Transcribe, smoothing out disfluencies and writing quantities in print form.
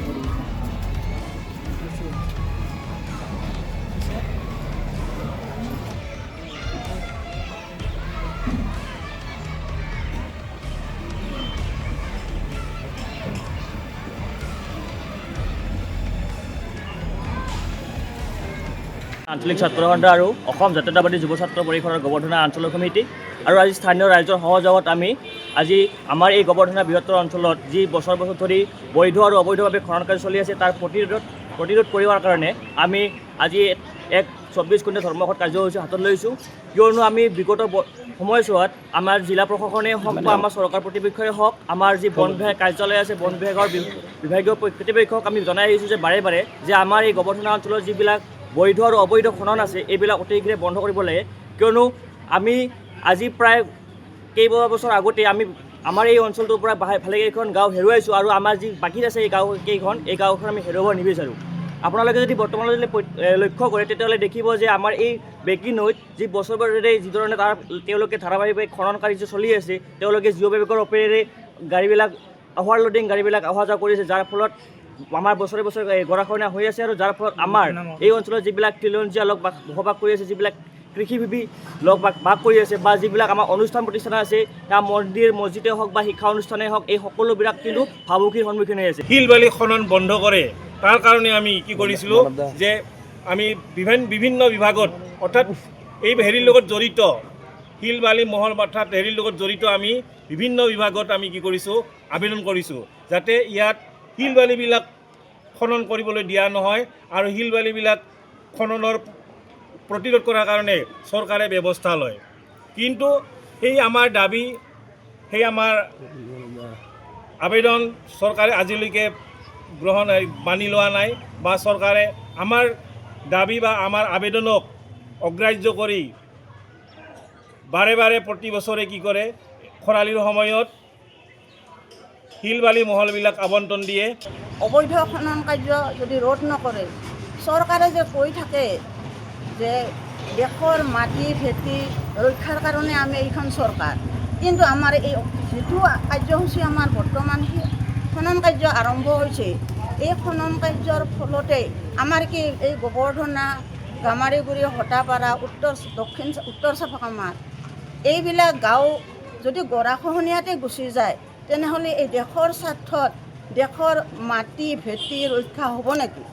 পৰিদৰ্শন কৰি আঞ্চলিক ছাত্ৰ সন্থা আৰু অসম জাতীয়তাবাদী যুৱ ছাত্ৰ পৰিষদৰ গোবৰ্ধনা আঞ্চলিক সমিতি আৰু আজি স্থানীয় ৰাইজৰ সহযোগত আমি আজি আমাৰ এই গোবৰ্ধনা বৃহত্তৰ অঞ্চলত যি বছৰ বছৰ ধৰি বৈধ আৰু অবৈধভাৱে খনন কাৰ্য চলি আছে তাৰ প্ৰতিৰোধ কৰিবৰ কাৰণে আমি আজি এক 24 ঘণ্টা ধৰ্মঘট কাৰ্যসূচী হাতত লৈছোঁ। কিয়নো আমি বিগত সময়ছোৱাত আমাৰ জিলা প্ৰশাসনেই হওক বা আমাৰ চৰকাৰ প্ৰতিপক্ষই হওক আমাৰ যি বন বিভাগ কাৰ্যালয় আছে বন বিভাগৰ বিভাগীয় কৰ্তৃপক্ষক আমি জনাই আহিছোঁ যে বাৰে বাৰে যে আমাৰ এই গোবৰ্ধনা অঞ্চলৰ যিবিলাক বৈধ আৰু অবৈধ খনন আছে এইবিলাক অতি শীঘ্ৰে বন্ধ কৰিব লাগে। কিয়নো আমি আজি প্ৰায় কেইবছৰ আগতে আমি আমাৰ এই অঞ্চলটোৰ পৰা ভালেকেইখন গাঁও হেৰুৱাইছোঁ আৰু আমাৰ যি বাকী আছে এই গাঁওখন আমি হেৰুৱাব নিবিচাৰোঁ। আপোনালোকে যদি বৰ্তমানলৈ লক্ষ্য কৰে তেতিয়াহ'লে দেখিব যে আমাৰ এই বেকী নৈত যি বছৰ ধৰি যিধৰণে তেওঁলোকে ধাৰাবাহিকভাৱে খনন কাৰ্য চলি আছে তেওঁলোকে জিঅ' বেগৰ অপেৰেৰে গাড়ীবিলাক অভাৰলোডিং গাড়ীবিলাক অহা যোৱা কৰিছে, যাৰ ফলত আমাৰ বছৰে বছৰে গৰাখহনীয়া হৈ আছে আৰু যাৰ ফলত আমাৰ এই অঞ্চলত যিবিলাক খিলঞ্জীয়া লোক বসবাস কৰি আছে, যিবিলাক কৃষিজীৱী লোক বাস কৰি আছে বা যিবিলাক আমাৰ অনুষ্ঠান প্ৰতিষ্ঠান আছে মন্দিৰ মছজিদে হওক বা শিক্ষা অনুষ্ঠানেই হওক এই সকলোবিলাক কিন্তু ভাবুকিৰ সন্মুখীন হৈ আছে। শিল বালি খনন বন্ধ কৰে তাৰ কাৰণে আমি কি কৰিছিলোঁ যে আমি বিভিন্ন বিভাগত অৰ্থাৎ এই হেৰিৰ লগত জড়িত শিল বালি মহল অৰ্থাৎ হেৰিৰ লগত জড়িত আমি বিভিন্ন বিভাগত আমি কি কৰিছোঁ আবেদন কৰিছোঁ যাতে ইয়াত শিল বালিবিলাক খনন কৰিবলৈ দিয়া নহয় আৰু শিল বালিবিলাক খননৰ প্ৰতিৰোধ কৰাৰ কাৰণে চৰকাৰে ব্যৱস্থা লয়। কিন্তু সেই আমাৰ দাবী সেই আমাৰ আবেদন চৰকাৰে আজিলৈকে মানি লোৱা নাই বা চৰকাৰে আমাৰ দাবী বা আমাৰ আবেদনক অগ্ৰাহ্য কৰি বাৰে বাৰে প্ৰতি বছৰে কি কৰে খৰালিৰ সময়ত শিল বালি মহলবিলাক আবণ্টন দিয়ে। অবৈধ খনন কাৰ্য যদি ৰোধ নকৰে চৰকাৰে যে কৈ থাকে যে দেশৰ মাটি ভেটি ৰক্ষাৰ কাৰণে আমি এইখন চৰকাৰ, কিন্তু আমাৰ এই যিটো কাৰ্যসূচী আমাৰ বৰ্তমান খনন কাৰ্য আৰম্ভ হৈছে এই খনন কাৰ্যৰ ফলতে আমাৰ কি এই গোবৰ্ধনা গামাৰিগুৰি হতাপাৰা উত্তৰ চাপকামাৰ এইবিলাক গাঁও যদি গৰাখহনীয়াতে গুচি যায় তেনেহ'লে এই দেশৰ স্বাৰ্থত দেশৰ মাটি ভেটি ৰক্ষা হ'ব নেকি?